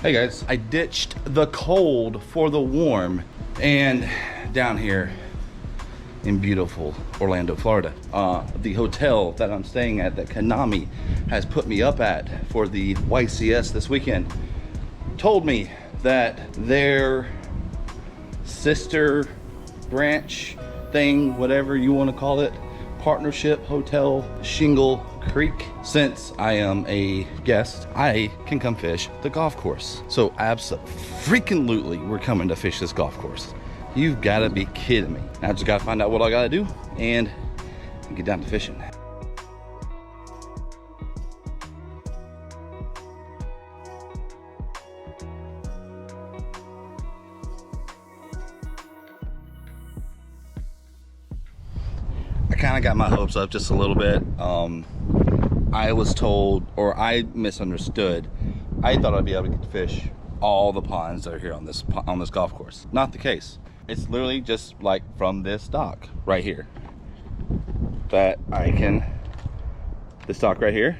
Hey guys, I ditched the cold for the warm, and down here in beautiful Orlando, Florida, the hotel that I'm staying at, that Konami has put me up at for the YCS this weekend, told me that their sister branch thing, whatever you want to call it, partnership hotel, Shingle Creek, since I am a guest, I can come fish the golf course. So absolutely we're coming to fish this golf course. You've got to be kidding me. Now I just got to find out what I got to do and get down to fishing. I kind of got my hopes up just a little bit. I was told, or I misunderstood, I thought I'd be able to get to fish all the ponds that are here on this golf course. Not the case. It's literally just like from this dock right here that I can, this dock right here,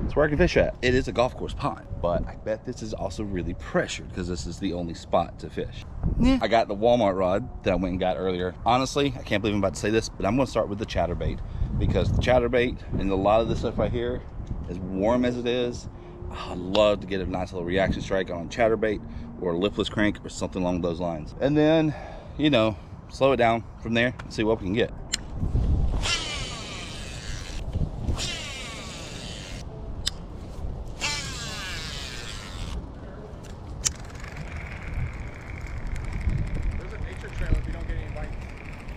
it's where I can fish at. It is a golf course pond, but I bet this is also really pressured because this is the only spot to fish. Yeah. I got the Walmart rod that I went and got earlier. Honestly, I can't believe I'm about to say this, but I'm gonna start with the chatterbait, because the chatterbait and a lot of this stuff right here, as warm as it is, I'd love to get a nice little reaction strike on a chatterbait or a lipless crank or something along those lines. And then, you know, slow it down from there and see what we can get.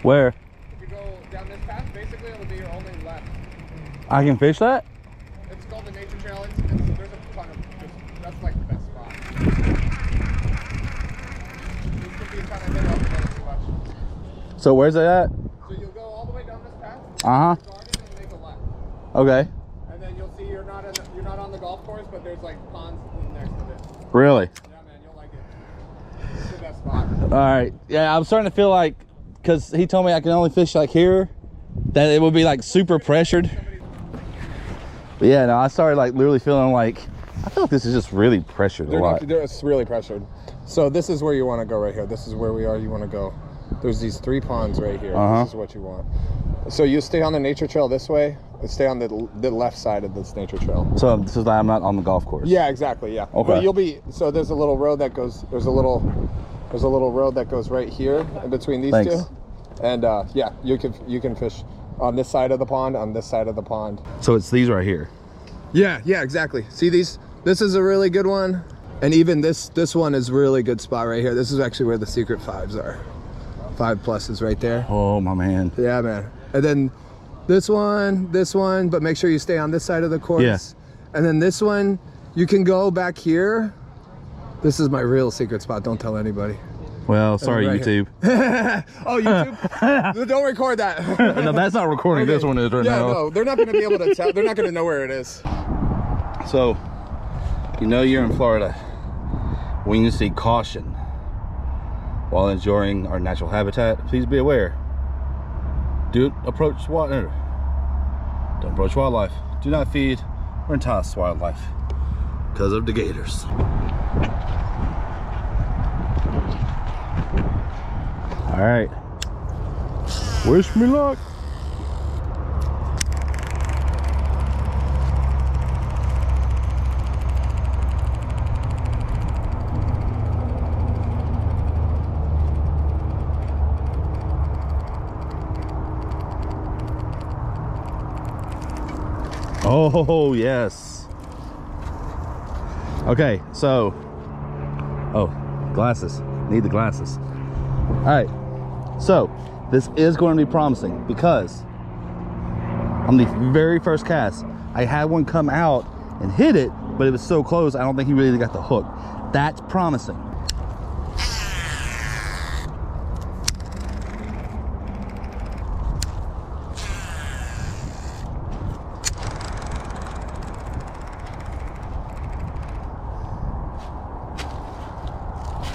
Where? If you go down this path, basically it'll be your only left. I can fish that? It's called the Nature Trail. There's a ton of, that's like the best spot. These could be kind of hit up and too much. So where's it at? So you'll go all the way down this path. Uh-huh. Garden and make a left. Okay. And then you'll see you're not on the golf course, but there's like ponds next to it. Really? Yeah, man, you'll like it. It's the best spot. All right. Yeah, I'm starting to feel like, because he told me I can only fish like here, that it would be like super pressured. But yeah, no, I started like literally feeling like, I feel like this is just really pressured a lot. It's really pressured. So this is where you want to go right here. This is where we are. You want to go. There's these 3 ponds right here. This is what you want. So you stay on the nature trail this way. Stay on the left side of this nature trail. So this is like I'm not on the golf course. Yeah, exactly. Yeah. Okay. But you'll be. So there's a little road that goes. There's a little road that goes right here in between these two. And yeah, you can fish on this side of the pond, on this side of the pond. So it's these right here. Yeah, exactly. See these? This is a really good one. And even this one is really good spot right here. This is actually where the secret 5s are. 5+ is right there. Oh my man. Yeah, man. And then this one, but make sure you stay on this side of the course. Yeah. And then this one, you can go back here. This is my real secret spot. Don't tell anybody. Well, sorry, right YouTube. Oh, YouTube? Don't record that. No, that's not recording. Okay. This one is right now. Yeah, no, they're not going to be able to tell. They're not going to know where it is. So, you know you're in Florida when you see caution while enjoying our natural habitat. Please be aware. Don't approach water. Don't approach wildlife. Do not feed or entice wildlife because of the gators. All right. Wish me luck. Oh, yes. Okay, so, oh, glasses. Need the glasses. All right, so this is going to be promising because on the very first cast, I had one come out and hit it, but it was so close, I don't think he really got the hook. That's promising.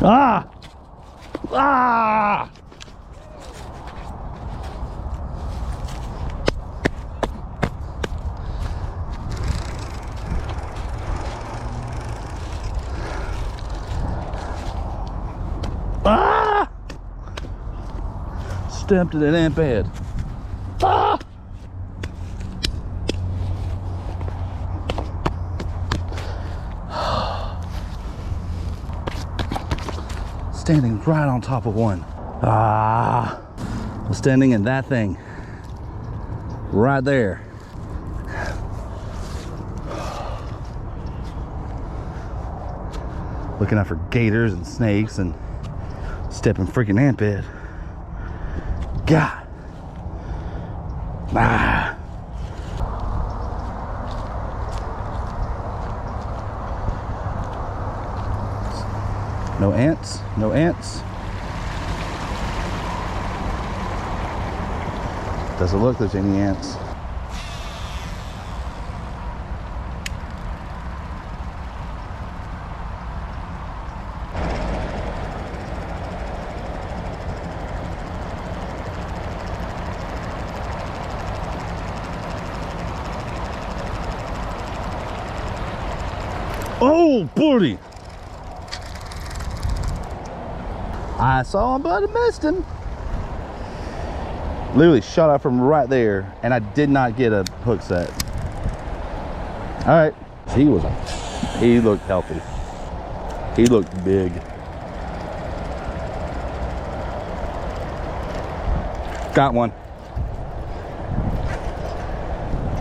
Ah! Ah! stepped in an ant bed. Ah! Standing right on top of one. Ah, I'm standing in that thing right there. Looking out for gators and snakes and stepping freaking ant bed. God. Ah. No ants, no ants. Doesn't look like there's any ants. Oh, buddy! I saw him, but I missed him. Literally shot out from right there, and I did not get a hook set. All right, he looked healthy. He looked big. Got one.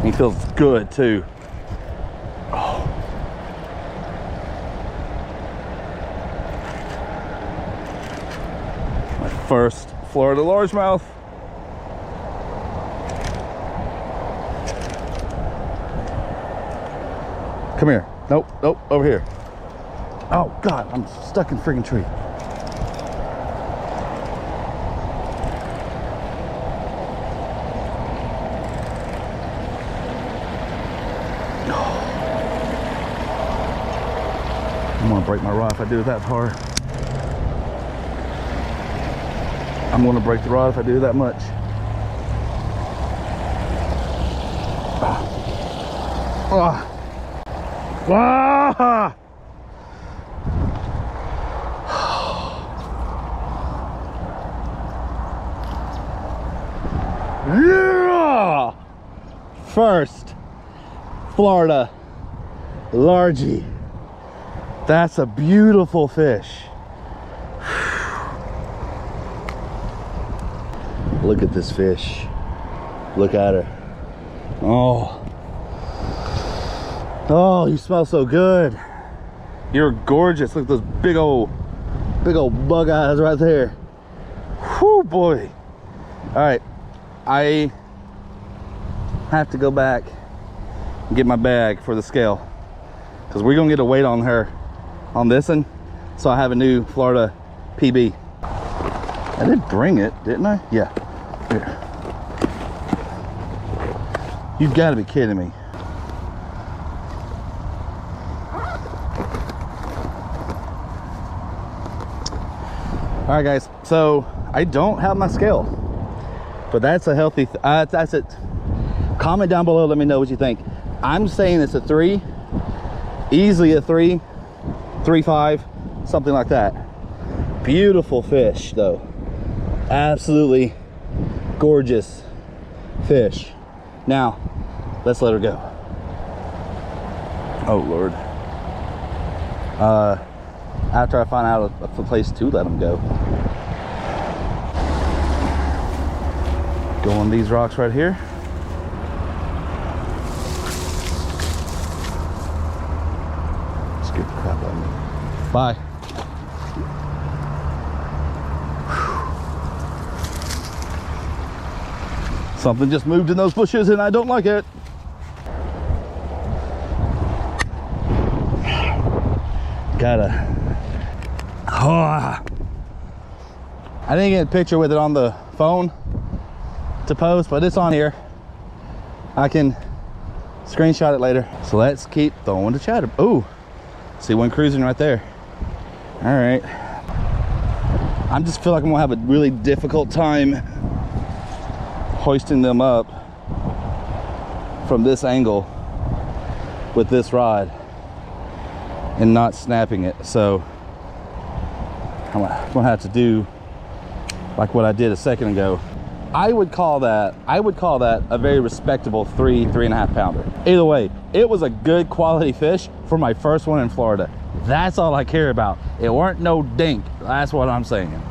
He feels good too. Oh. My first Florida largemouth. Come here. Nope, nope, over here. Oh God, I'm stuck in the freaking tree. I'm gonna break my rod if I do it that far. I'm gonna break the rod if I do that much. Ah. Ah. Yeah! First Florida largie. That's a beautiful fish. Look at this fish. Look at her. Oh. Oh, you smell so good. You're gorgeous. Look at those big old bug eyes right there. Whew, boy. All right, I have to go back and get my bag for the scale because we're gonna get a weight on her on this one, so I have a new Florida PB. I did bring it, didn't I? Yeah. Here. You've got to be kidding me. All right, guys. So I don't have my scale, but that's a healthy. That's it. Comment down below. Let me know what you think. I'm saying it's a 3, easily a 3, 3.5, something like that. Beautiful fish, though. Absolutely gorgeous fish. Now, let's let her go. Oh Lord. After I find out a place to let them go. Go on these rocks right here. Scared the crap out of me. Bye. Something just moved in those bushes and I don't like it. Gotta. Oh. I didn't get a picture with it on the phone to post, but it's on here. I can screenshot it later. So let's keep throwing the chatter. Ooh, see one cruising right there. All right. I just feel like I'm gonna have a really difficult time hoisting them up from this angle with this rod and not snapping it. So I'm gonna have to do like what I did a second ago. I would call that a very respectable 3.5 pounder. Either way, it was a good quality fish for my first one in Florida. That's all I care about. It weren't no dink. That's what I'm saying.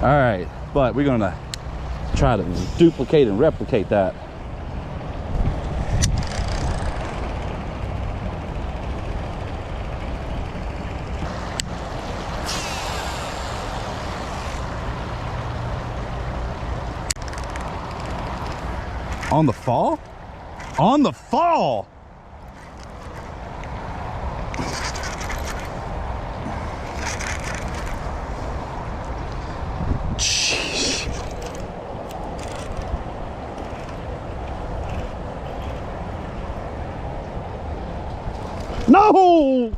All right, but we're gonna try to duplicate and replicate that. On the fall? On the fall! Jeez. No!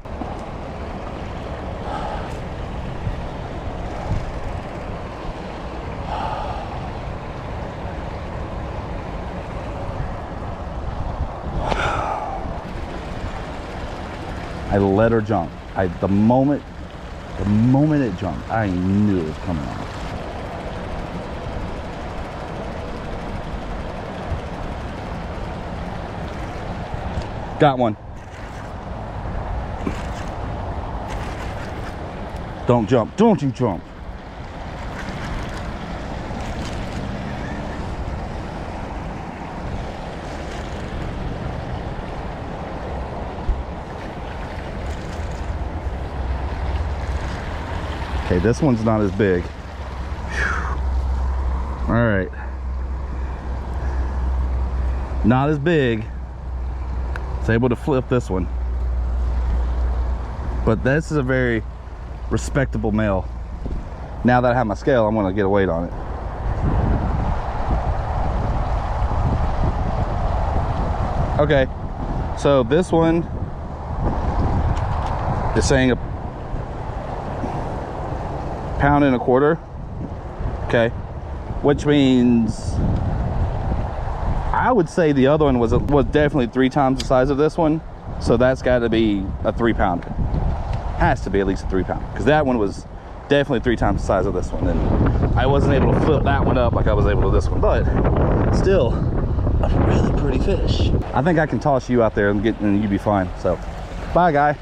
I let her jump. The moment it jumped, I knew it was coming off. Got one. Don't jump. Don't you jump. Okay, this one's not as big. Whew. All right. Not as big. It's able to flip this one. But this is a very respectable male. Now that I have my scale, I'm gonna get a weight on it. Okay, so this one is saying a pound and a quarter. Okay, which means I would say the other one was definitely 3 times the size of this one, so that's got to be a 3 pounder. Has to be at least a 3 pounder, because that one was definitely 3 times the size of this one, and I wasn't able to flip that one up like I was able to this one, but still a really pretty fish. I think I can toss you out there and you'd be fine. So bye, guy.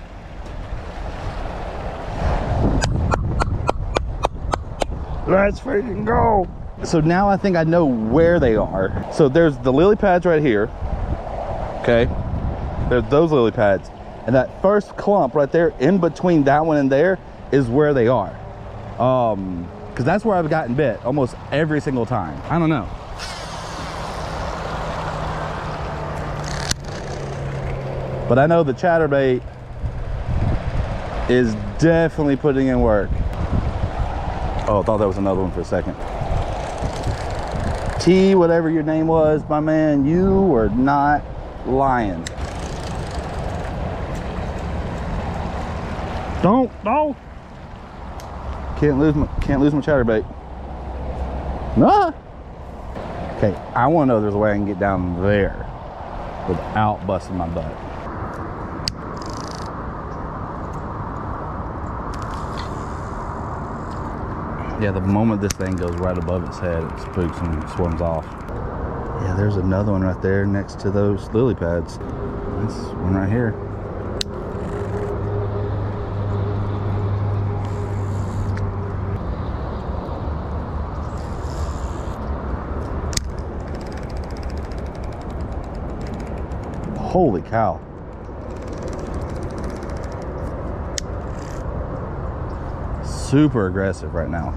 Let's freaking go. So now I think I know where they are. So there's the lily pads right here. Okay, there's those lily pads, and that first clump right there in between that one and there is where they are. Because that's where I've gotten bit almost every single time. I don't know. But I know the chatterbait is definitely putting in work. Oh, I thought that was another one for a second. T, whatever your name was, my man, you were not lying. Don't. Can't lose my chatterbait. Ah! Okay, I want to know if there's a way I can get down there without busting my butt. Yeah, the moment this thing goes right above its head, it spooks and swims off. Yeah, there's another one right there next to those lily pads. This one right here. Holy cow. Super aggressive right now.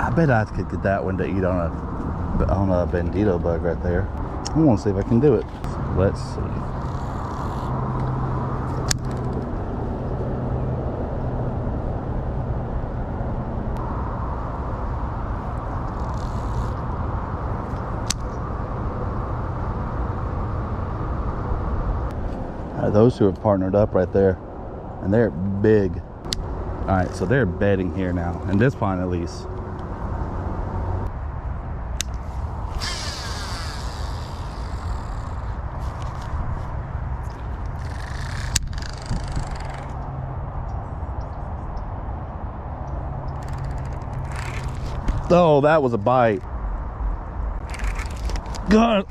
I bet I could get that one to eat on a bandito bug right there. I want to see if I can do it. Let's see. Those two are partnered up right there, and they're big. All right, so they're bedding here now, in this pond at least. Oh, that was a bite. God.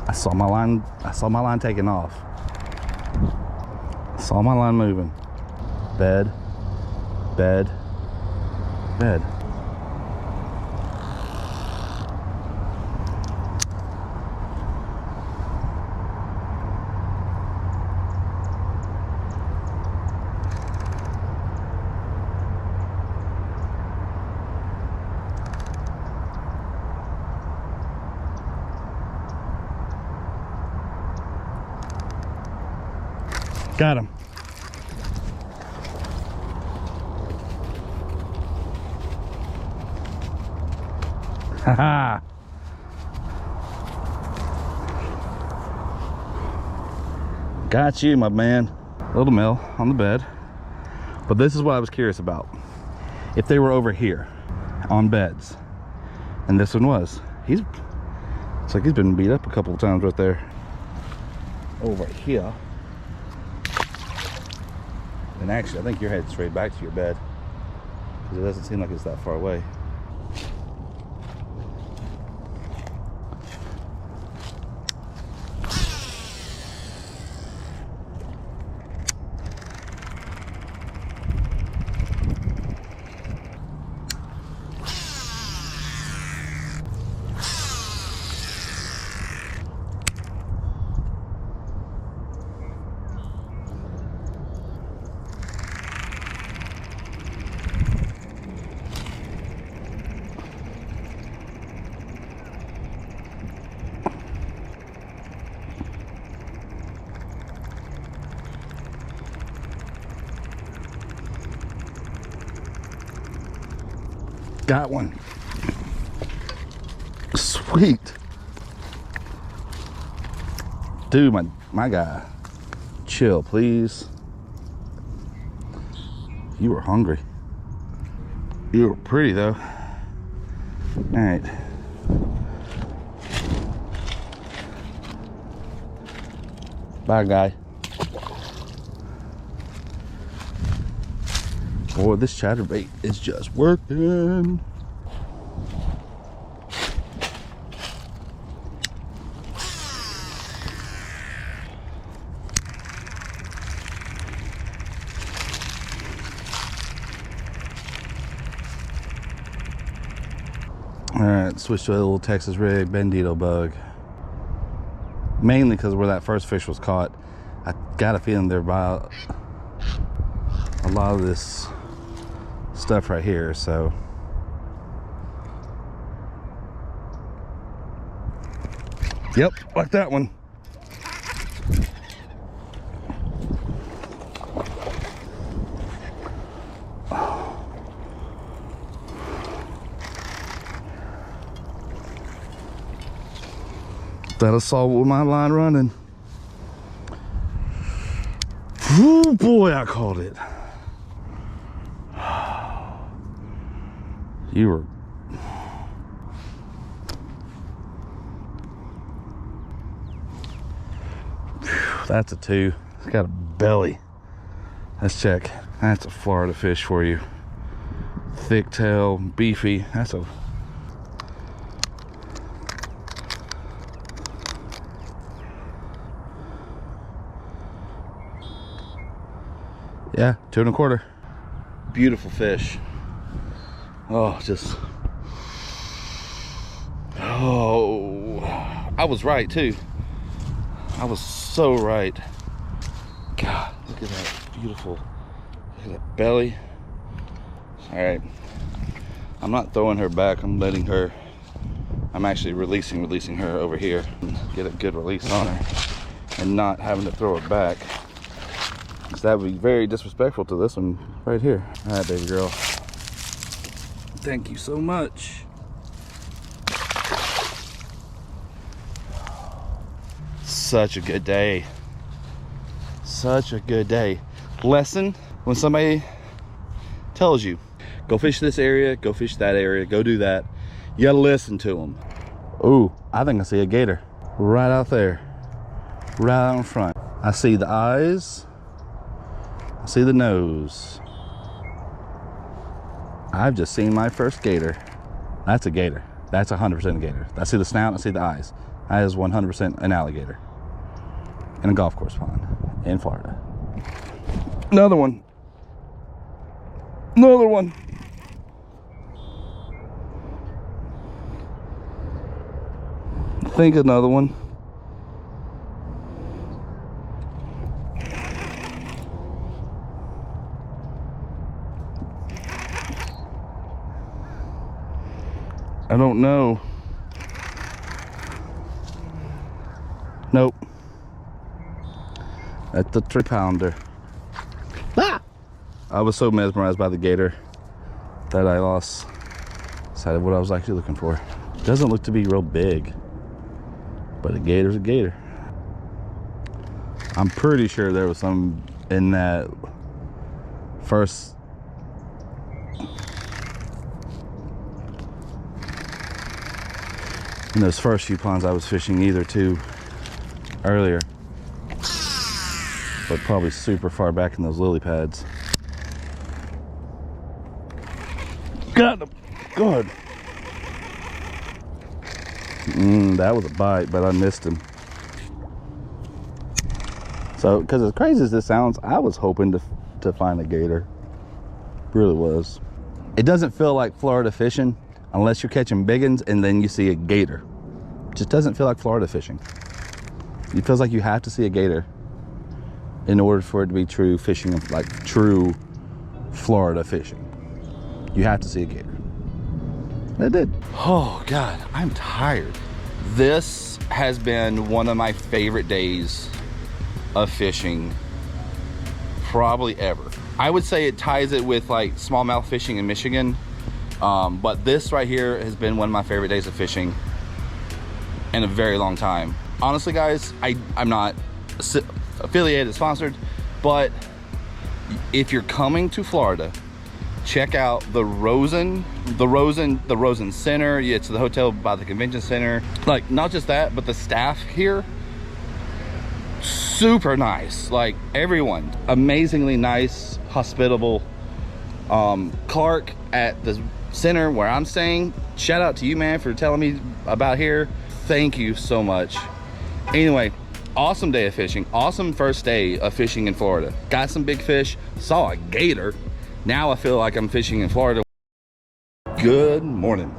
I saw my line taking off. I saw my line moving. Bed, bed, bed. Got him. Haha. Got you, my man. Little Mill on the bed. But this is what I was curious about. If they were over here on beds, and this one was, it's like he's been beat up a couple of times right there. Over here. And actually, I think you're headed straight back to your bed, because it doesn't seem like it's that far away. Got one. Sweet. Dude, my guy. Chill, please. You were hungry. You were pretty, though. All right. Bye, guy. Boy, this chatterbait is just working. All right, switch to a little Texas rig, Bandito bug. Mainly because where that first fish was caught, I got a feeling they're by a lot of this stuff right here, so. Yep, like that one. That assault with my line running. Oh boy, I caught it. You were. That's a 2. It's got a belly. Let's check. That's a Florida fish for you. Thick tail, beefy. That's a. Yeah, 2 1/4. Beautiful fish. Oh, just. Oh, I was right too. I was so right. God, look at that beautiful. Look at that belly. All right. I'm not throwing her back. I'm letting her. I'm actually releasing her over here and get a good release on her, and not having to throw her back. Because that would be very disrespectful to this one right here. All right, baby girl. Thank you so much. Such a good day. Such a good day. Lesson, when somebody tells you, go fish this area, go fish that area, go do that, you gotta listen to them. Ooh, I think I see a gator right out there, right out in front. I see the eyes. I see the nose. I've just seen my first gator. That's a gator. That's 100% a gator. I see the snout, I see the eyes. That is 100% an alligator. In a golf course pond in Florida. Another one. Another one. I think another one. I don't know. Nope. That's the 3-pounder. Ah! I was so mesmerized by the gator that I lost sight of what I was actually looking for. It doesn't look to be real big, but a gator's a gator. I'm pretty sure there was some in that first in those first few ponds I was fishing either too earlier, but probably super far back in those lily pads. Got him. Good. That was a bite, but I missed him. So, because as crazy as this sounds, I was hoping to find a gator. Really was. It doesn't feel like Florida fishing unless you're catching big ones and then you see a gator. It just doesn't feel like Florida fishing. It feels like you have to see a gator in order for it to be true fishing, like true Florida fishing. You have to see a gator. And it did. Oh God, I'm tired. This has been one of my favorite days of fishing probably ever. I would say it ties it with like smallmouth fishing in Michigan. But this right here has been one of my favorite days of fishing in a very long time. Honestly, guys, I'm not affiliated, sponsored, but if you're coming to Florida, check out the Rosen Center. Yeah, it's the hotel by the convention center. Like, not just that, but the staff here, super nice. Like, everyone, amazingly nice, hospitable. Clark at the center where I'm staying, shout out to you, man, for telling me about here. Thank you so much. Anyway, awesome day of fishing. Awesome first day of fishing in Florida. Got some big fish, saw a gator. Now I feel like I'm fishing in Florida. Good morning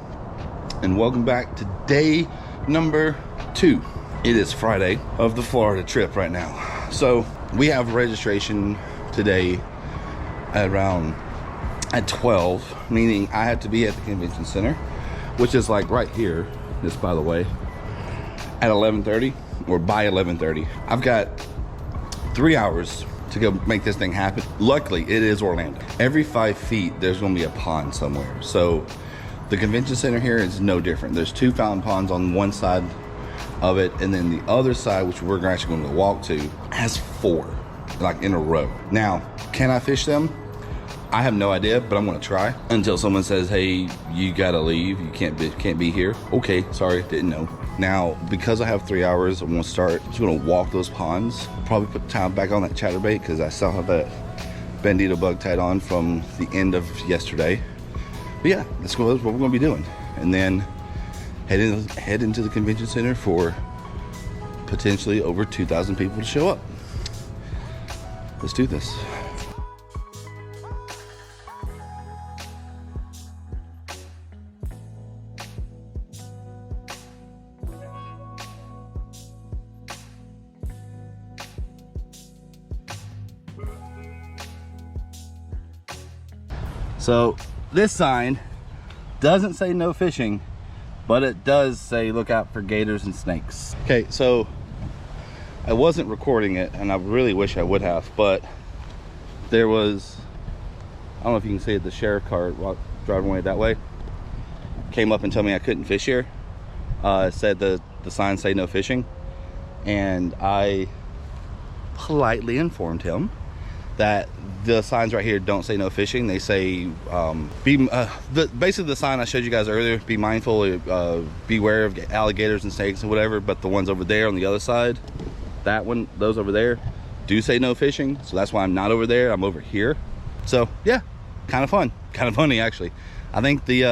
and welcome back to day number 2. It is Friday of the Florida trip right now. So we have registration today at 12, meaning I have to be at the convention center, which is like right here, just by the way, at 11:30 or by 11:30. I've got 3 hours to go make this thing happen. Luckily, it is Orlando. Every 5 feet, there's gonna be a pond somewhere. So the convention center here is no different. There's 2 fountain ponds on one side of it, and then the other side, which we're actually gonna walk to, has 4, like in a row. Now, can I fish them? I have no idea, but I'm gonna try until someone says, hey, you gotta leave, you can't be here. Okay, sorry, didn't know. Now, because I have 3 hours, I'm just gonna walk those ponds, probably put the time back on that chatterbait because I still have that Bandito bug tied on from the end of yesterday. But yeah, that's what we're gonna be doing. And then head into the convention center for potentially over 2,000 people to show up. Let's do this. So this sign doesn't say no fishing, but it does say look out for gators and snakes. Okay, so I wasn't recording it and I really wish I would have, but there was, I don't know if you can see it, the sheriff car driving away that way came up and told me I couldn't fish here. Said the signs say no fishing, and I politely informed him that the signs right here don't say no fishing. They say basically the sign I showed you guys earlier, be mindful, beware of alligators and snakes and whatever, but the ones over there on the other side, that one, those over there do say no fishing. So that's why I'm not over there, I'm over here. So yeah, kind of fun, kind of funny actually. I think the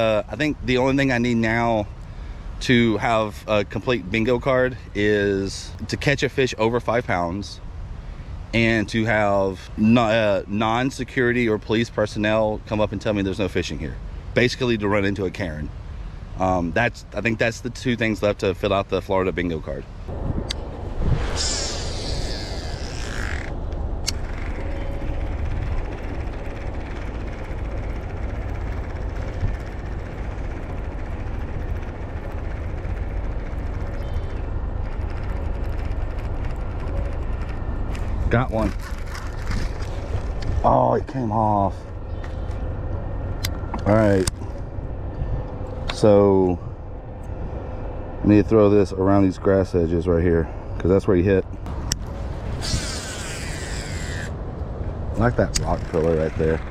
only thing I need now to have a complete bingo card is to catch a fish over 5 pounds and to have non-security or police personnel come up and tell me there's no fishing here. Basically to run into a Karen. I think that's the 2 things left to fill out the Florida bingo card. Got one. Oh, it came off. All right. So I need to throw this around these grass edges right here because that's where he hit. I like that rock pillar right there.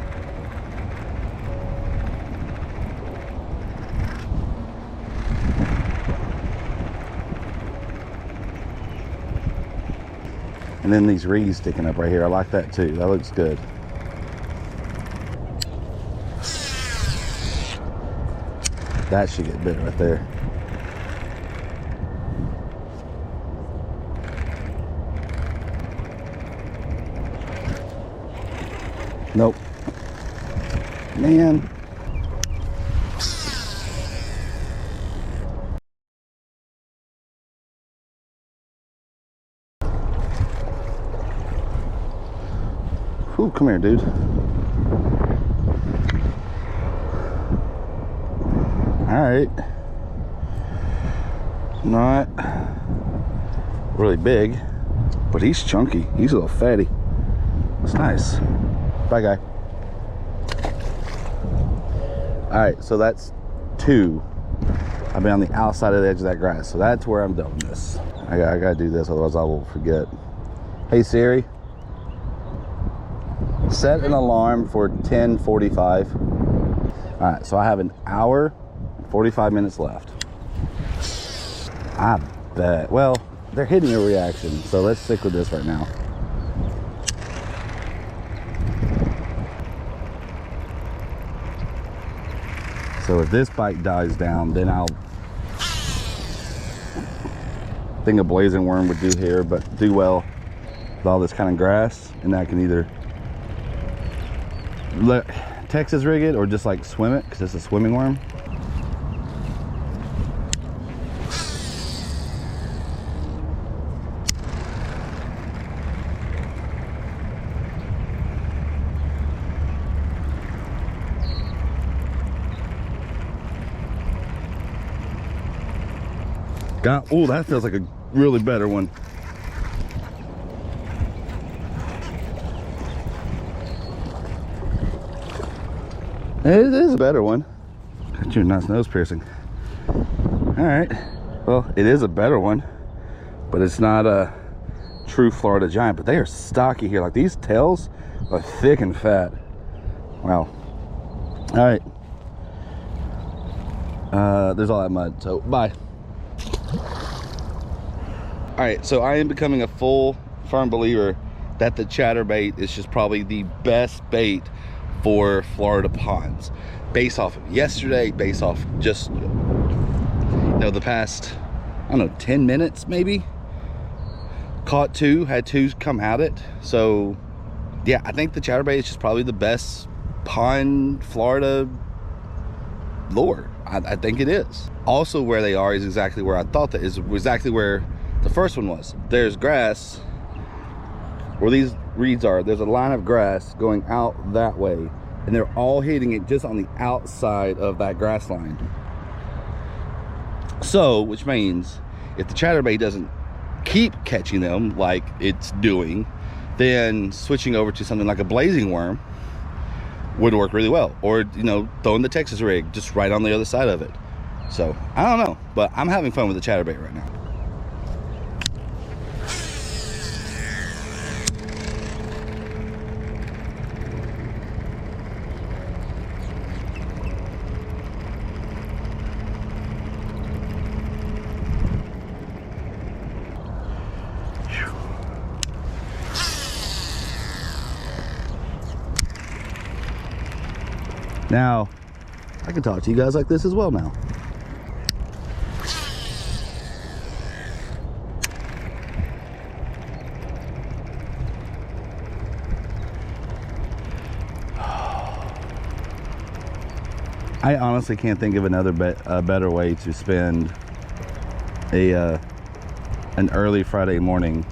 And then these reeds sticking up right here. I like that too. That looks good. That should get bit right there. Nope. Man. Ooh, come here, dude. All right. Not really big, but he's chunky. He's a little fatty. That's nice. Bye, guy. All right, so that's 2. I've been on the outside of the edge of that grass, so that's where I'm doing this. I gotta do this, otherwise I will forget. Hey Siri, set an alarm for 10:45. All right, so I have an hour and 45 minutes left. I bet. Well, they're hitting a reaction, so let's stick with this right now. So if this bite dies down, then I'll think a blazing worm would do here, but do well with all this kind of grass, and I can either let Texas rig it or just like swim it because it's a swimming worm. Oh, that feels like a really better one. It is a better one. Got your nice nose piercing. All right. Well, it is a better one, but it's not a true Florida giant. But they are stocky here. Like these tails are thick and fat. Wow. All right. There's all that mud. So bye. All right, so I am becoming a firm believer that the chatterbait is just probably the best bait for Florida ponds. Based off of yesterday, based off just, the past, I don't know, 10 minutes maybe. Caught 2, had 2 come at it. So yeah, I think the chatterbait is just probably the best pond Florida lure. I think it is. Also where they are is exactly where I thought that is exactly where the first one was. There's grass where these reeds are. There's a line of grass going out that way, and they're all hitting it just on the outside of that grass line. So, which means if the chatterbait doesn't keep catching them like it's doing, then switching over to something like a blazing worm would work really well. Or, throwing the Texas rig just right on the other side of it. So, I don't know, but I'm having fun with the chatterbait right now. Now, I can talk to you guys like this as well now. I honestly can't think of another better way to spend an early Friday morning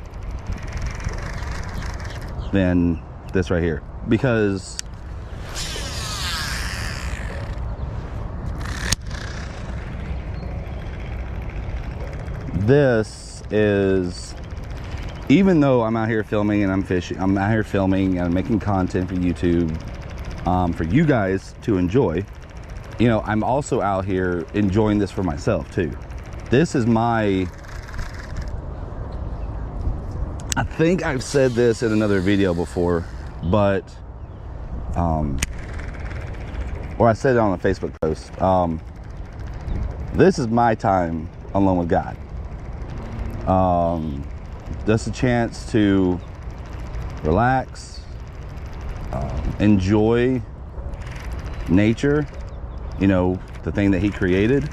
than this right here, because this is, even though I'm out here filming and I'm fishing, I'm out here filming and I'm making content for YouTube, for you guys to enjoy, you know, I'm also out here enjoying this for myself too. This is my, I think I've said this in another video before, but, or I said it on a Facebook post. This is my time alone with God. Just a chance to relax, enjoy nature, you know, the thing that he created,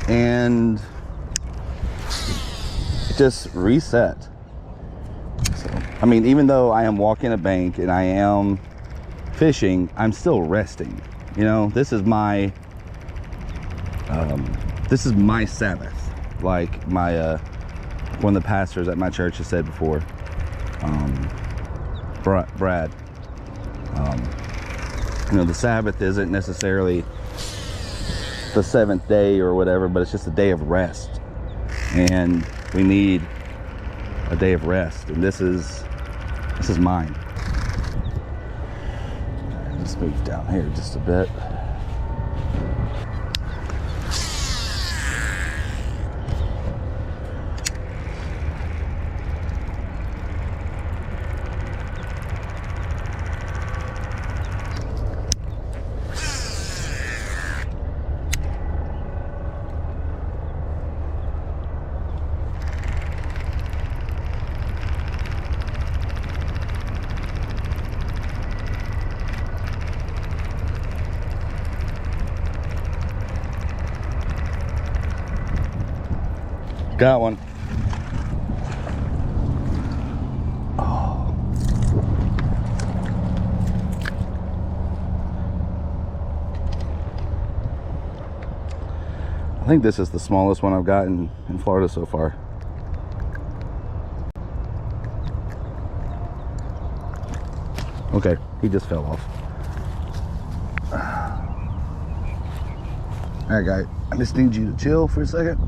and just reset. So, I mean, even though I am walking a bank and I am fishing, I'm still resting. You know, this is my Sabbath, like my one of the pastors at my church has said before, Brad. You know, the Sabbath isn't necessarily the seventh day or whatever, but it's just a day of rest, and we need a day of rest, and this is mine. Let's move down here just a bit. Got one. Oh. I think this is the smallest one I've gotten in Florida so far. Okay, he just fell off. All right, guy, I just need you to chill for a second.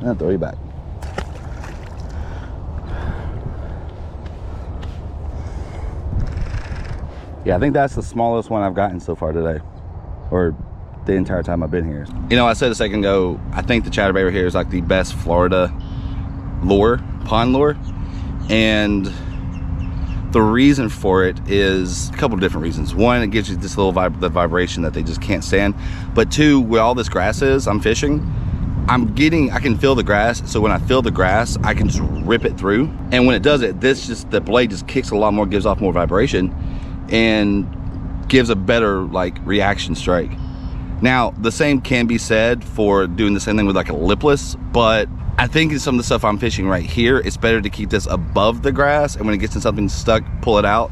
I'll throw you back. Yeah, I think that's the smallest one I've gotten so far today, or the entire time I've been here. You know, I said a second ago, I think the chatterbait right here is like the best Florida lure, pond lure, and the reason for it is a couple of different reasons. One, it gives you this little the vibration that they just can't stand, but two, where all this grass is, I'm fishing, I can feel the grass, so when I feel the grass, I can just rip it through. And when it does it, the blade just kicks a lot more, gives off more vibration, and gives a better like reaction strike. Now, the same can be said for doing the same thing with like a lipless, but I think in some of the stuff I'm fishing right here, it's better to keep this above the grass, and when it gets in something stuck, pull it out,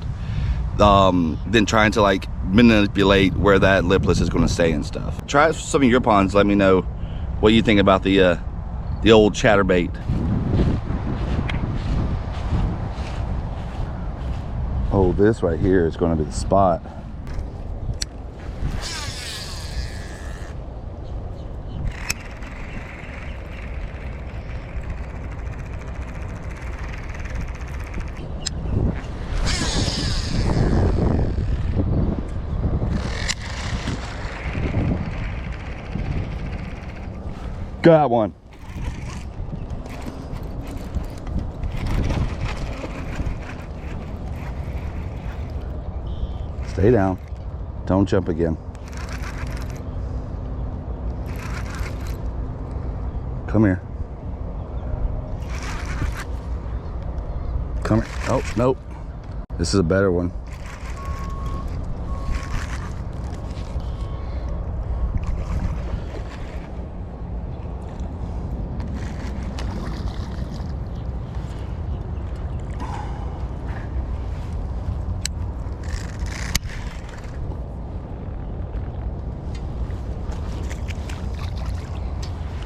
than trying to like manipulate where that lipless is gonna stay and stuff. Try some of your ponds, let me know what you think about the old chatterbait. Oh, this right here is going to be the spot. Got one. Stay down. Don't jump again. Come here. Come here. Oh, nope. This is a better one.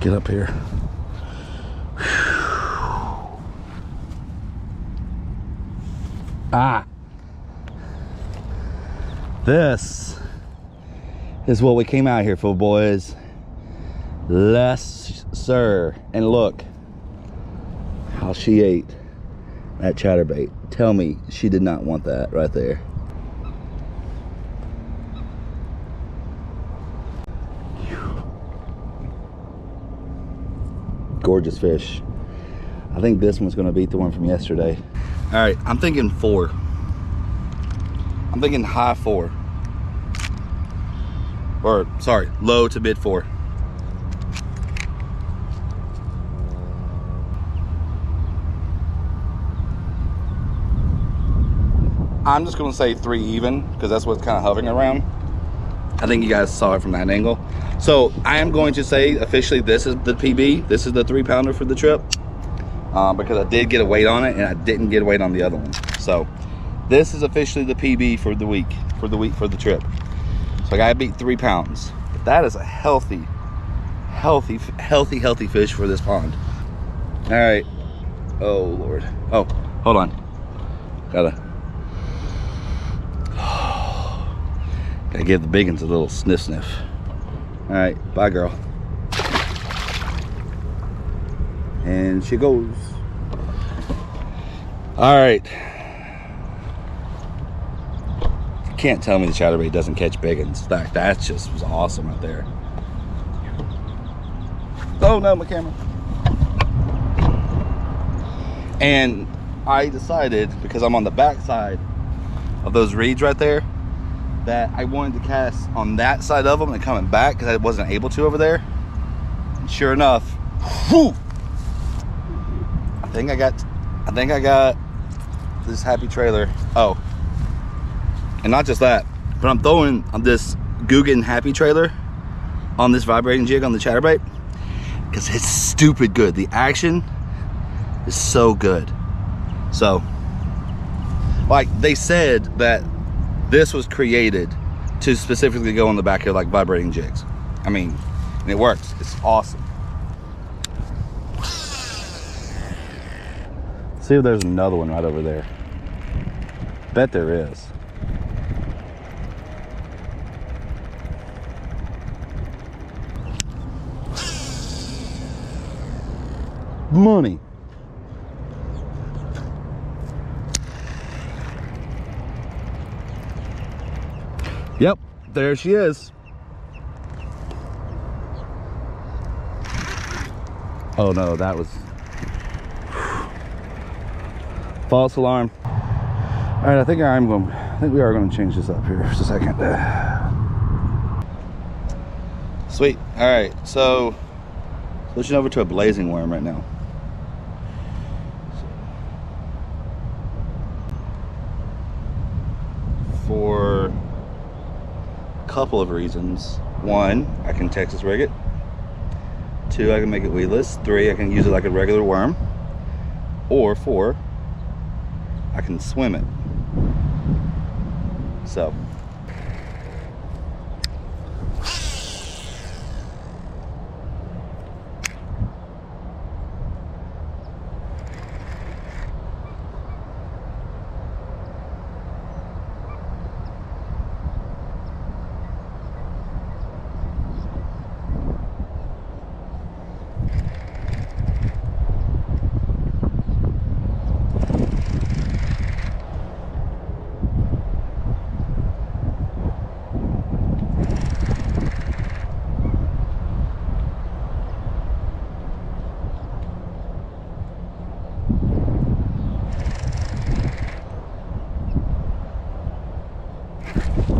Get up here. Ah. This is what we came out here for, boys. Yes, sir. And look how she ate that chatterbait. Tell me she did not want that right there. Gorgeous fish. I think this one's gonna beat the one from yesterday. All right, I'm thinking 4. I'm thinking high 4. Or, sorry, low to mid 4. I'm just gonna say 3 even, because that's what's kind of hovering around. I think you guys saw it from that angle. So I am going to say officially this is the PB. This is the 3-pounder for the trip. Because I did get a weight on it and I didn't get a weight on the other one. So this is officially the PB for the week, for the trip. So I gotta beat 3 pounds. But that is a healthy fish for this pond. All right. Oh Lord. Oh, hold on. Gotta give the big ones a little sniff. All right, bye girl. And she goes. All right. You can't tell me the chatterbait doesn't catch big ones. That just was awesome right there. Oh no, my camera. And I decided, because I'm on the back side of those reeds right there, that I wanted to cast on that side of them and coming back because I wasn't able to over there. And sure enough, whew, I think I got this happy trailer. Oh, and not just that, but I'm throwing this Googan happy trailer on this vibrating jig on the chatterbait because it's stupid good. The action is so good. So, like they said that this was created to specifically go on the back here like vibrating jigs. I mean, and it works. It's awesome. See if there's another one right over there. Bet there is. Money. Yep, there she is. Oh no, that was false alarm. All right, I think we are going to change this up here for a second. Sweet. All right, so switching over to a blazing worm right now. For a couple of reasons. 1, I can Texas rig it. 2, I can make it weedless. 3, I can use it like a regular worm. Or 4, I can swim it. So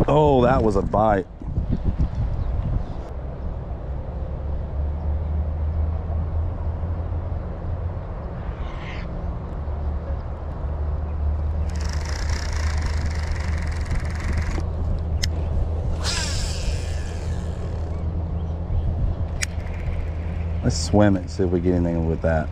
oh, that was a bite. Let's swim it, see if we get anything with that.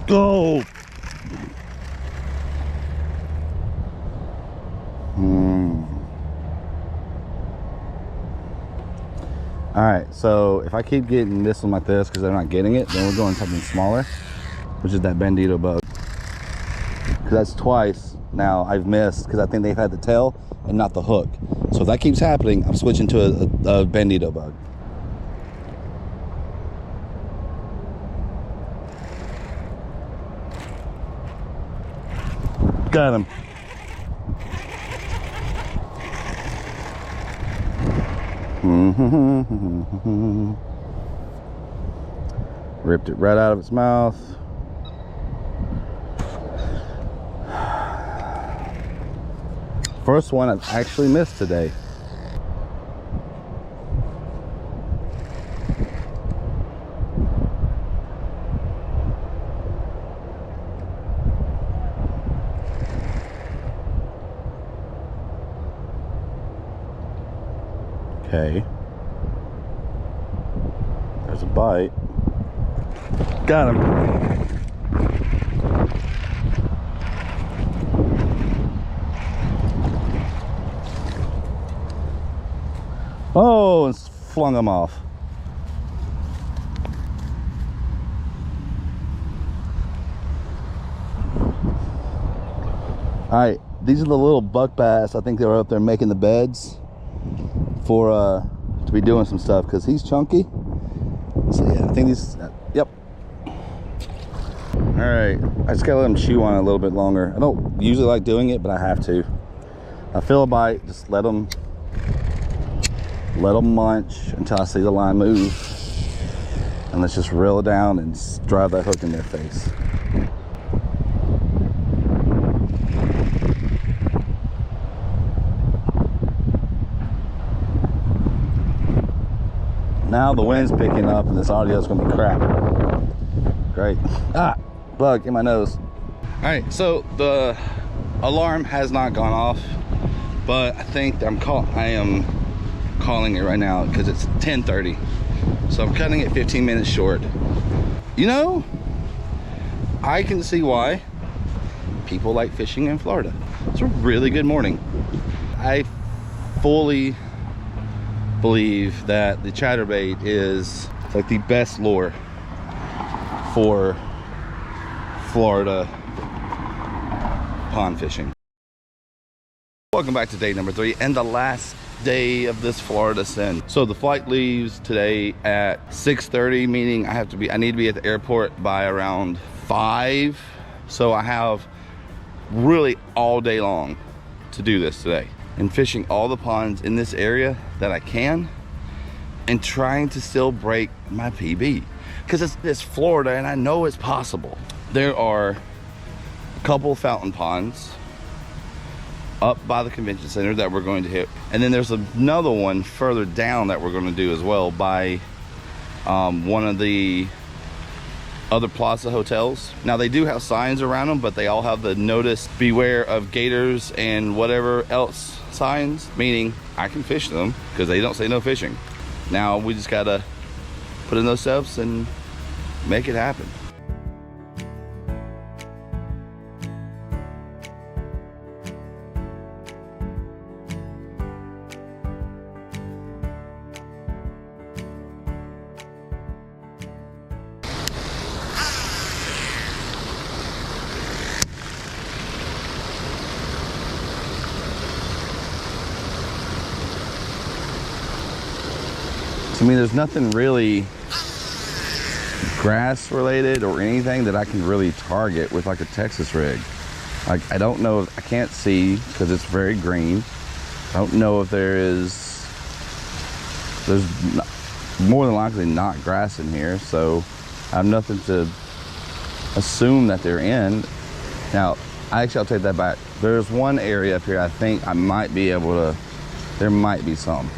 Go. All right, so if I keep getting this one like this because they're not getting it, then we're going something smaller, which is that Bandito bug. Because that's twice now I've missed because I think they've had the tail and not the hook. So if that keeps happening, I'm switching to a Bandito bug. Got him. Ripped it right out of its mouth. First one I've actually missed today. Okay. There's a bite. Got him. Oh, and flung him off. All right, these are the little buck bass. I think they were up there making the beds for to be doing some stuff because he's chunky. So yeah, I think these. Yep. All right, I just gotta let him chew on it a little bit longer. I don't usually like doing it, but I have to. I feel a bite, just let them munch until I see the line move, and let's just reel it down and drive that hook in their face. Now the wind's picking up and this audio is gonna be crap. Great. Ah, bug in my nose. All right, so the alarm has not gone off, but I think I am calling it right now because it's 10:30. So I'm cutting it 15 minutes short. You know, I can see why people like fishing in Florida. It's a really good morning. I fully believe that the chatterbait is like the best lure for Florida pond fishing. Welcome back to day number 3 and the last day of this Florida send. So the flight leaves today at 6:30, meaning I need to be at the airport by around 5. So I have really all day long to do this today, and fishing all the ponds in this area that I can and trying to still break my PB because it's Florida and I know it's possible. There are a couple fountain ponds up by the convention center that we're going to hit, and then there's another one further down that we're going to do as well by one of the other Plaza hotels. Now they do have signs around them, but they all have the notice beware of gators and whatever else signs, meaning I can fish them because they don't say no fishing. Now we just gotta put in those steps and make it happen. I mean, there's nothing really grass related or anything that I can really target with like a Texas rig. Like, I don't know, I can't see because it's very green. I don't know if there's more than likely not grass in here, so I have nothing to assume that they're in. Now, I'll take that back. There's one area up here I think I might be able to, there might be some.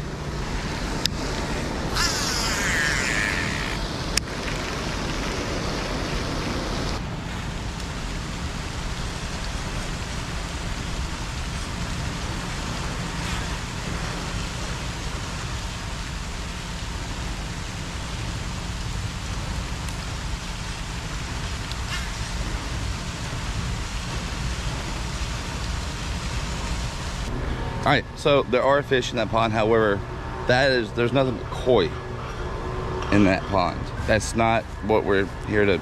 All right, so there are fish in that pond. However, there's nothing but koi in that pond. That's not what we're here to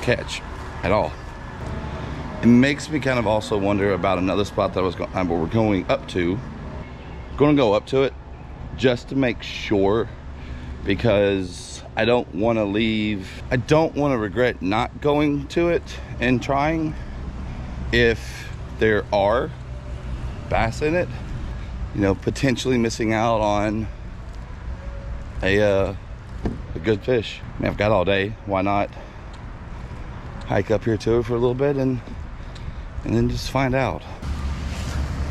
catch at all. It makes me kind of also wonder about another spot that we're going up to. Going to go up to it just to make sure, because I don't want to leave. I don't want to regret not going to it and trying if there are bass in it. You know, potentially missing out on a good fish. I mean, I've got all day. Why not hike up here to it for a little bit and then just find out.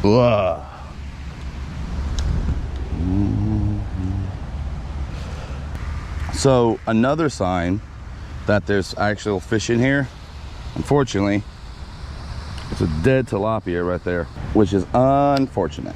Ugh. So another sign that there's actual fish in here, unfortunately, it's a dead tilapia right there, which is unfortunate.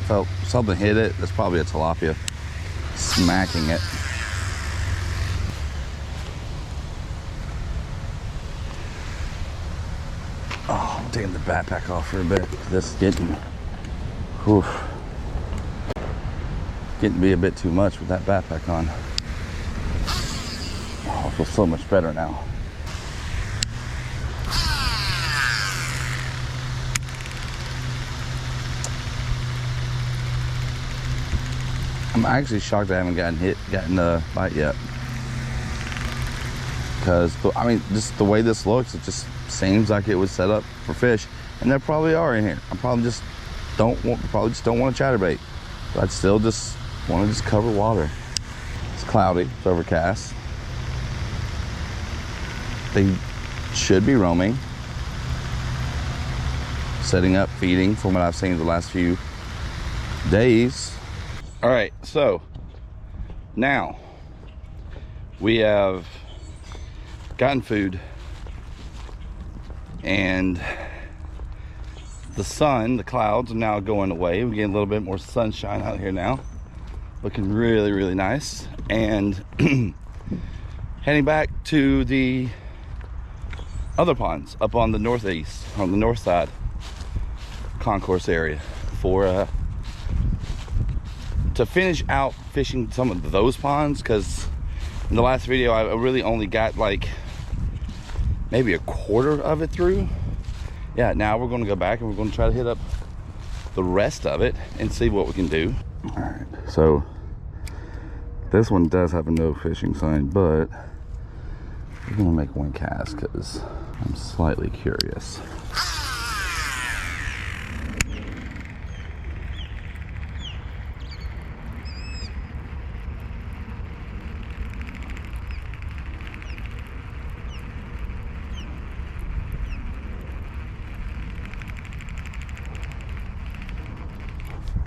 Felt something hit it. That's probably a tilapia smacking it. Oh, I'm taking the backpack off for a bit. This is getting to be a bit too much with that backpack on. Oh, I feel so much better now. I'm actually shocked I haven't gotten a bite yet. Because, I mean, just the way this looks, it just seems like it was set up for fish. And there probably are in here. I probably just don't want a chatterbait. But I'd still just want to just cover water. It's cloudy, it's overcast. They should be roaming. Setting up, feeding from what I've seen the last few days. All right, so now we have gotten food and the sun, the clouds are now going away. We're getting a little bit more sunshine out here now. Looking really, really nice. And heading back to the other ponds up on the northeast, on the north side concourse area for to finish out fishing some of those ponds, because in the last video I really only got like maybe a quarter of it through. Yeah, now we're going to go back and we're going to try to hit up the rest of it and see what we can do. All right, so this one does have a no fishing sign, but we're going to make one cast because I'm slightly curious.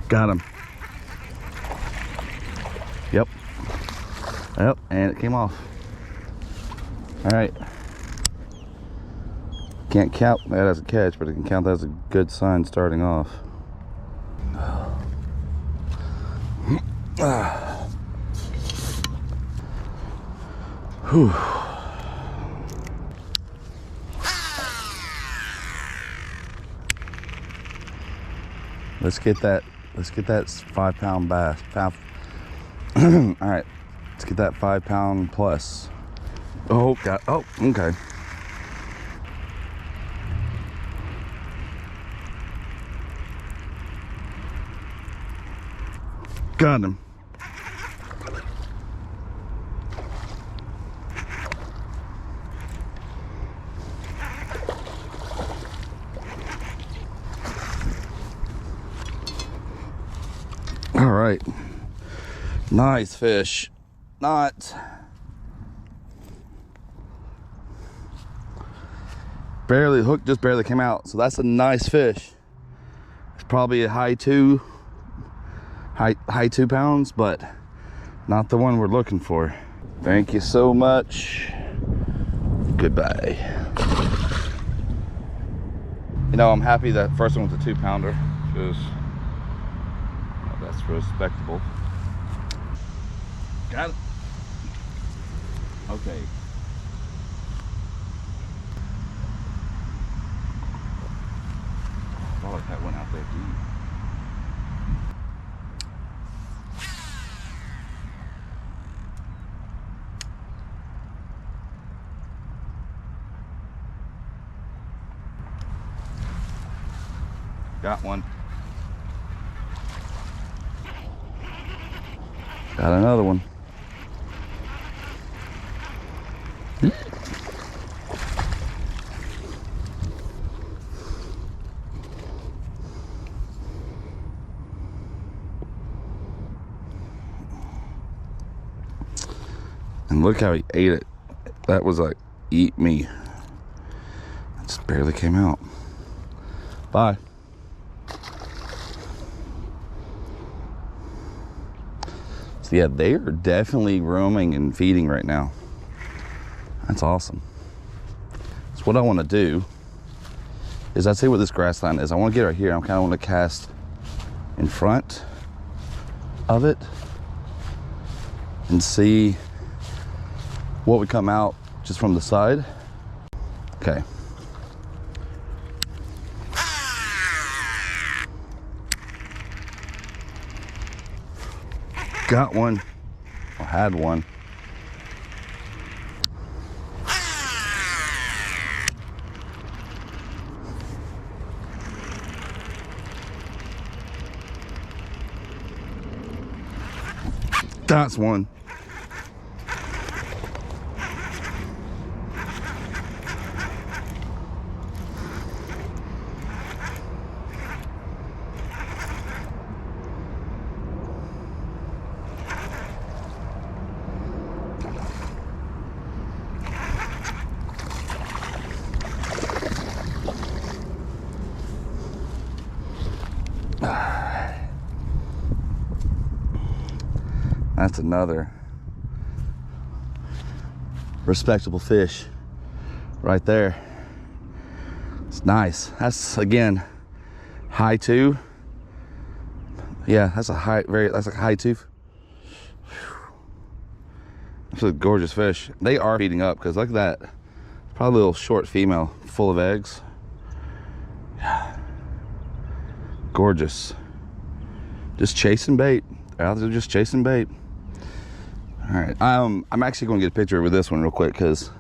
Got him. Yep, and it came off. All right. Can't count that as a catch, but I can count that as a good sign starting off. Whew. Let's get that 5 pound bass. All right, let's get that 5 pound plus. Oh, okay. Got him. All right, nice fish. Not barely hooked, just barely came out. So that's a nice fish. It's probably a high 2 pounds, but not the one we're looking for. Thank you so much Goodbye. You know, I'm happy that first one was a 2-pounder, because that's respectable. Got it. Okay. I thought that went out there deep. Got one. Got another one. And look how he ate it. That was like, eat me. It just barely came out. Bye. So yeah, they are definitely roaming and feeding right now. That's awesome. So what I want to do is, I see where this grass line is. I want to get right here. I kind of want to cast in front of it and see what would come out just from the side. Okay. Got one, or had one. That's one. That's another respectable fish right there. It's nice. That's, again, high 2. Yeah, that's a high, that's like a high 2. That's a gorgeous fish. They are feeding up, because look at that. Probably a little short female full of eggs. Gorgeous. Just chasing bait. They're out there just chasing bait. All right, I'm actually going to get a picture with this one real quick, because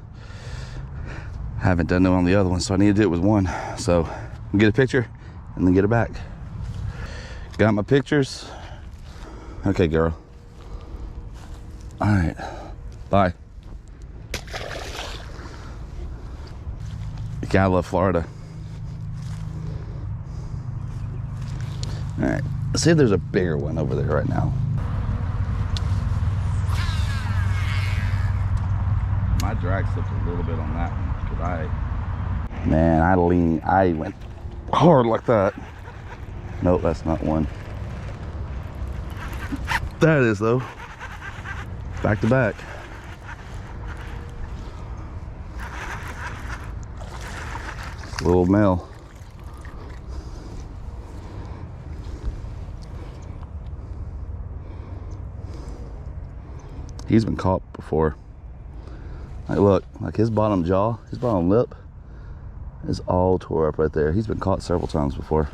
I haven't done it on the other one, so I need to do it with one. So I'll get a picture and then get it back. Got my pictures. Okay, girl. All right, bye. I love Florida. All right, let's see if there's a bigger one over there right now. My drag slipped a little bit on that one, because I went hard like that. Nope, that's not one. That is, though. Back to back. Little male. He's been caught before. Like, look, like his bottom jaw, his bottom lip is all tore up right there. He's been caught several times before.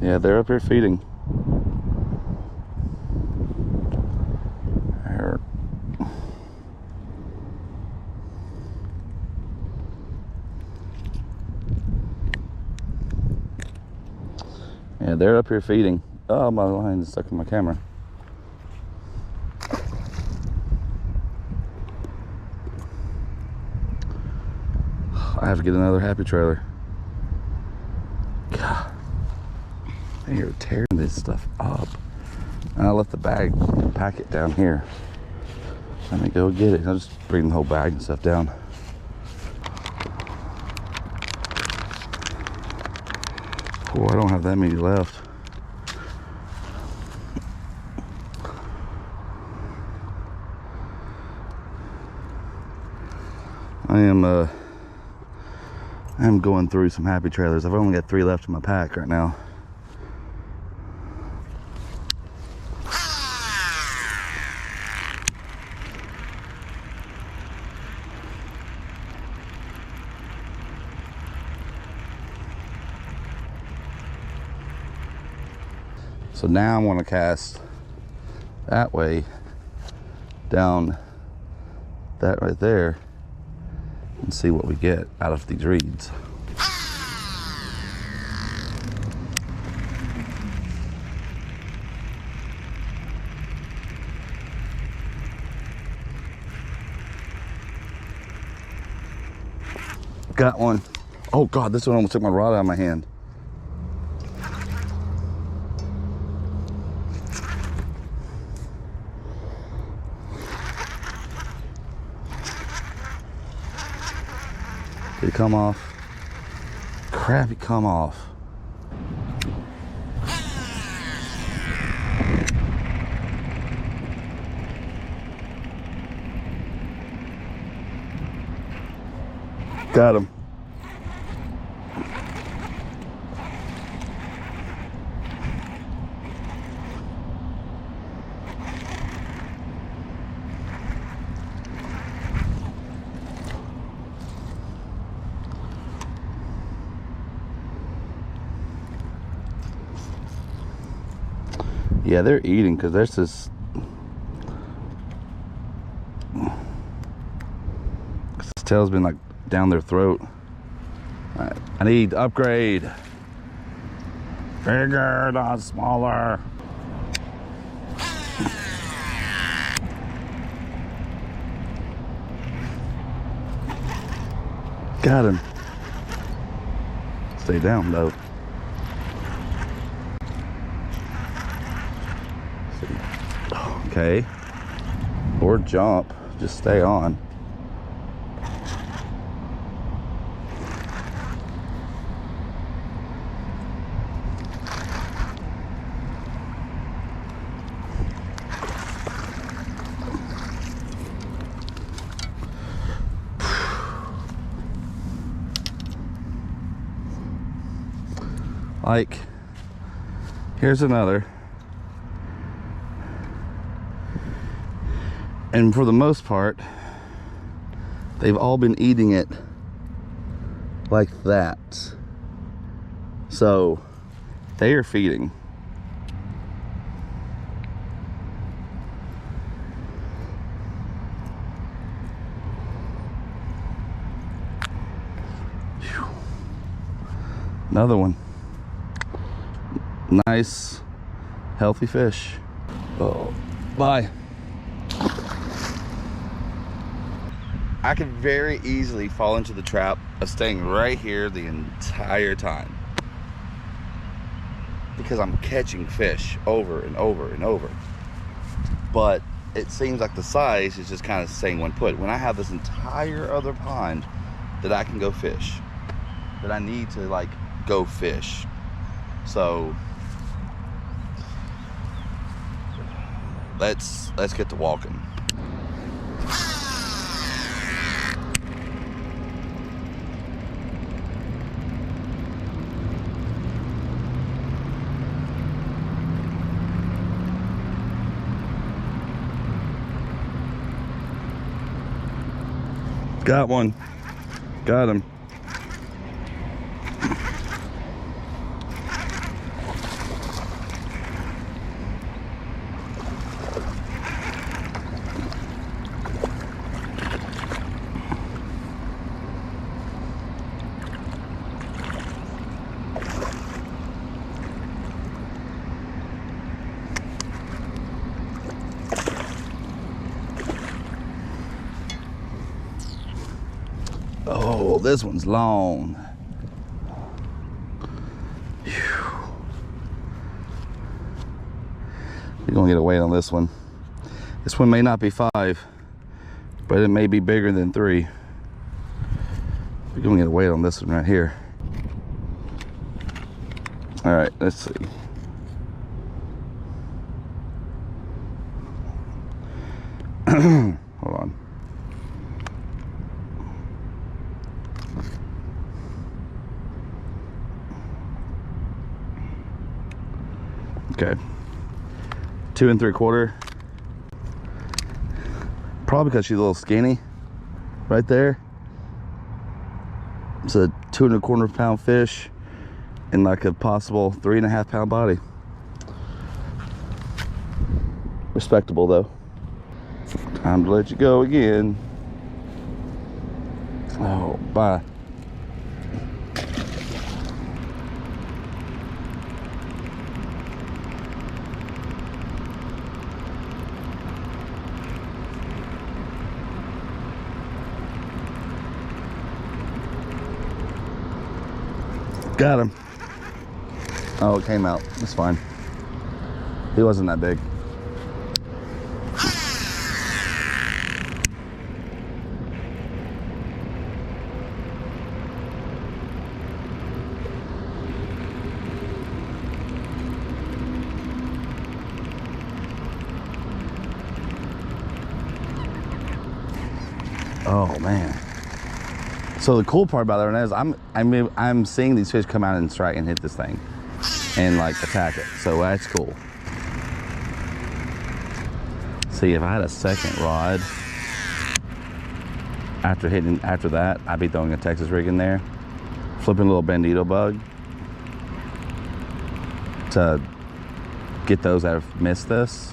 Yeah, they're up here feeding. Yeah, they're up here feeding. Oh, my line is stuck in my camera. I have to get another happy trailer. God, they are tearing this stuff up. And I left the packet down here. Let me go get it. I'll just bring the whole bag and stuff down. Oh, I don't have that many left. I am going through some happy trailers. I've only got 3 left in my pack right now. So now I want to cast that way down that right there and see what we get out of these reeds. Got one. Oh God, this one almost took my rod out of my hand. Did it come off? Crap, it come off. Got him. Yeah, they're eating because there's this. This tail's been like down their throat. All right, I need to upgrade. Bigger, not smaller. Got him. Stay down though. Okay. Or jump. Just stay on. Like, here's another. And for the most part, they've all been eating it like that. So they are feeding. Whew. Another one. Nice, healthy fish. Oh, bye. I could very easily fall into the trap of staying right here the entire time because I'm catching fish over and over and over. But it seems like the size is just kind of staying one put. When I have this entire other pond that I can go fish, that I need to like go fish. So let's get to walking. Got one. Got him. Oh, this one's long. Whew. We're gonna get a weight on this one. This one may not be 5, but it may be bigger than 3. We're gonna get a weight on this one right here. All right, let's see. Hold on. Okay. 2 3/4. Probably because she's a little skinny right there. It's a 2 1/4 pound fish and like a possible 3.5 pound body. Respectable though. Time to let you go again. Oh, bye. Got him. Oh, it came out. It's fine. He wasn't that big. Oh man. So the cool part about that is I'm seeing these fish come out and strike and hit this thing and like attack it. So that's cool. See, if I had a second rod after that, I'd be throwing a Texas rig in there, flipping a little bandito bug to get those that have missed this.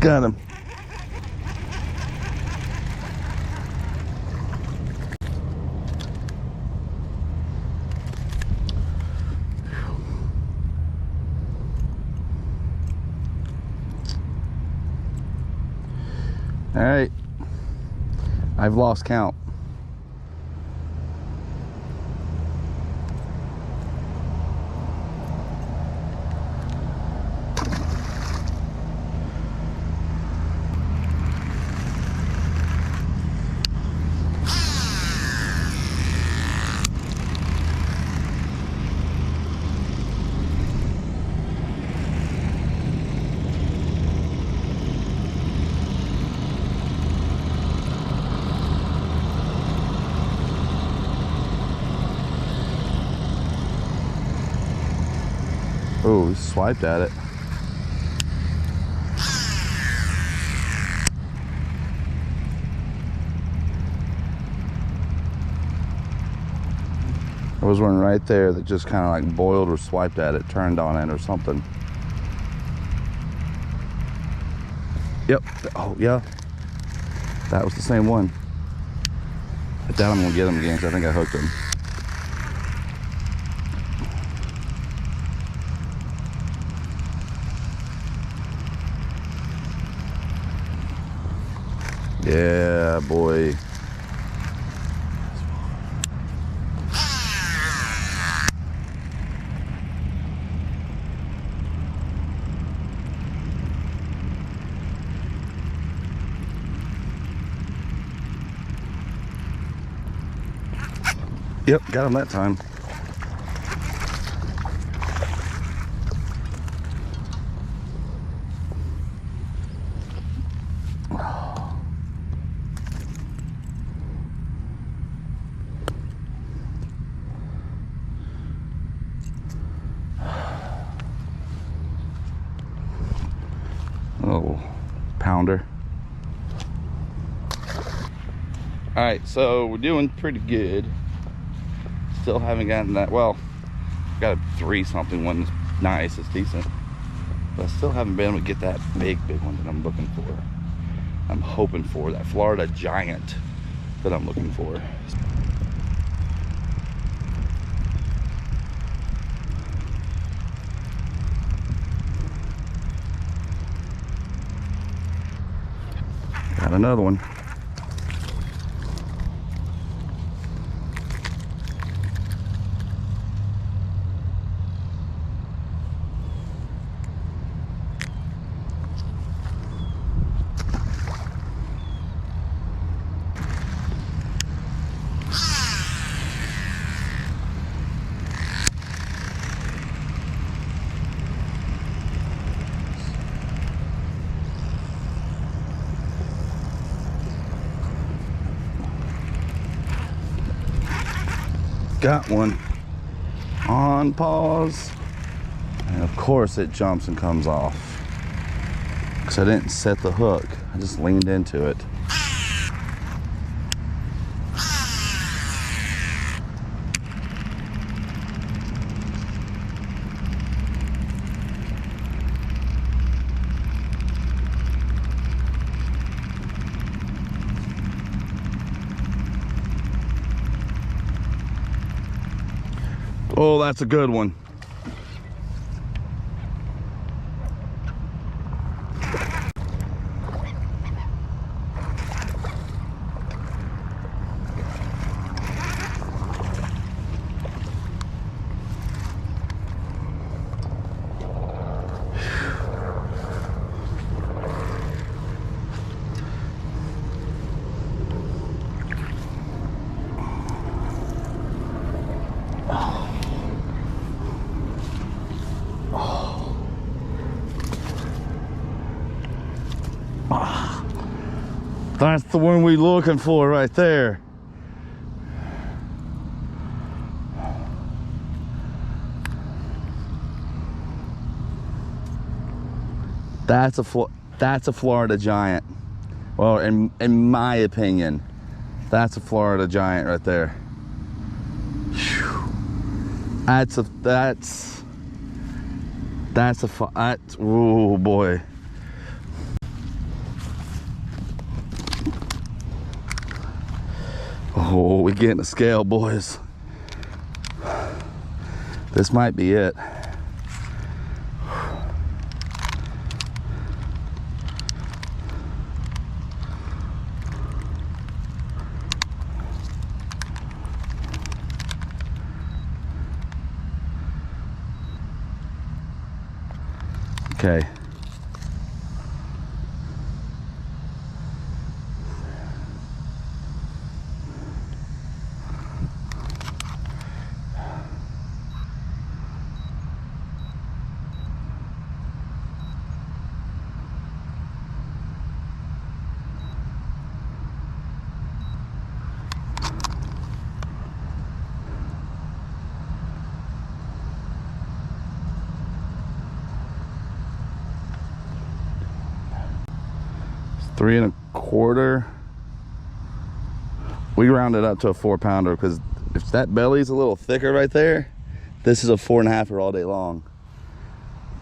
Got him. All right. I've lost count. Oh, he swiped at it. There was one right there that just kind of like boiled or swiped at it, turned on it or something. Yep. Oh, yeah. That was the same one. But that I'm going to get him again because I think I hooked him. Yeah, boy. Yep, got him that time. Oh, pounder. All right, so we're doing pretty good. Still haven't gotten that. Well, got a 3 something one. Nice, it's decent. But I still haven't been able to get that big one that I'm looking for. I'm hoping for that Florida Giant that I'm looking for. Got another one. Got one on pause, and of course it jumps and comes off because I didn't set the hook. I just leaned into it. Oh, that's a good one. That's the one we're looking for right there. That's a Florida Giant. Well, in my opinion, that's a Florida Giant right there. Whew. Oh boy. Oh, we're getting a scale, boys. This might be it. Okay. Three and a quarter. We rounded up to a 4-pounder because if that belly's a little thicker right there, this is a 4.5er all day long.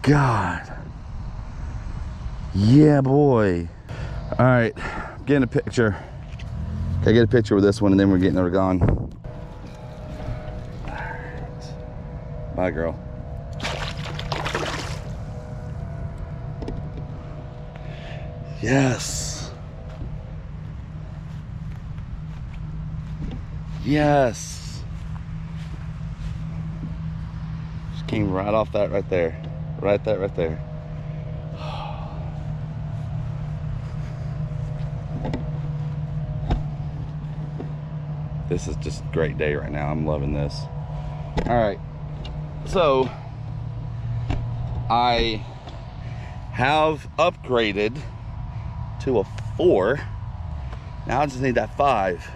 God. Yeah, boy. All right, getting a picture. Gotta get a picture with this one and then we're getting her gone. All right. Bye, girl. Yes. Yes. Just came right off that right there. Right there. This is just a great day right now. I'm loving this. All right. So I have upgraded to a 4. Now I just need that 5.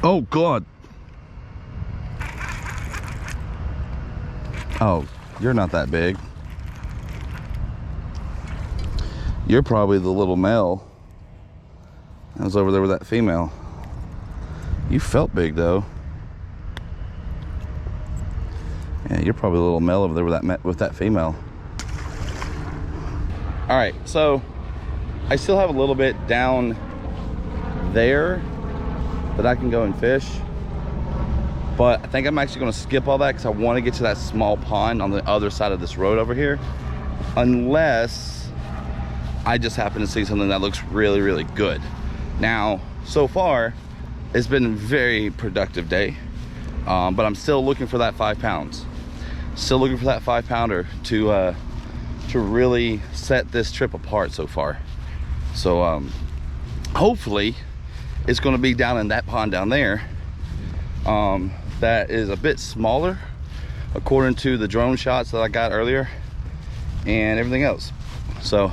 Oh God. Oh, you're not that big. You're probably the little male that was over there with that female. You felt big though. Yeah, you're probably a little male over there with that female. All right, so I still have a little bit down there that I can go and fish, but I think I'm actually going to skip all that because I want to get to that small pond on the other side of this road over here, unless I just happen to see something that looks really, really good. Now, so far, it's been a very productive day, but I'm still looking for that 5 pounds. Still looking for that 5-pounder to really set this trip apart so far. So hopefully it's going to be down in that pond down there, that is a bit smaller according to the drone shots that I got earlier and everything else. So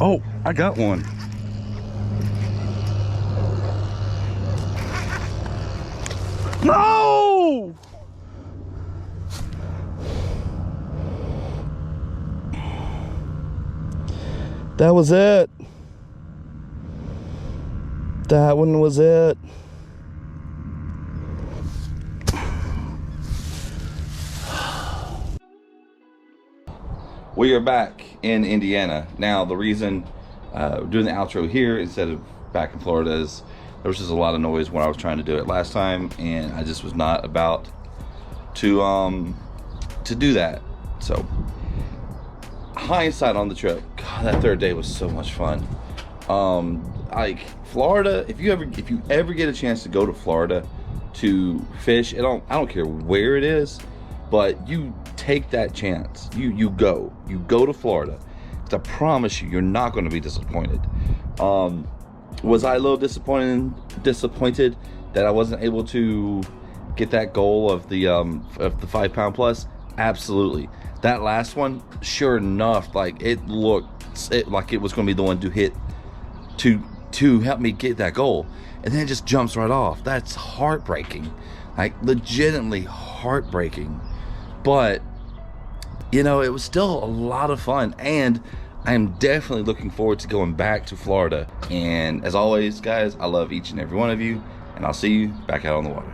oh, I got one. No! That was it. That one was it. We are back in Indiana. Now, the reason doing the outro here instead of back in Florida is there was just a lot of noise when I was trying to do it last time, and I just was not about to do that. So, hindsight on the trip, God, that third day was so much fun. Like Florida, if you ever get a chance to go to Florida to fish, I don't care where it is, but you take that chance. You go to Florida. I promise you're not going to be disappointed. Was I a little disappointed that I wasn't able to get that goal of the 5 pound plus? Absolutely. That last one, sure enough, like it looked like it was going to be the one to hit to help me get that goal, and then it just jumps right off. That's heartbreaking, like legitimately heartbreaking. But you know, it was still a lot of fun, and I'm definitely looking forward to going back to Florida. And as always, guys, I love each and every one of you, and I'll see you back out on the water.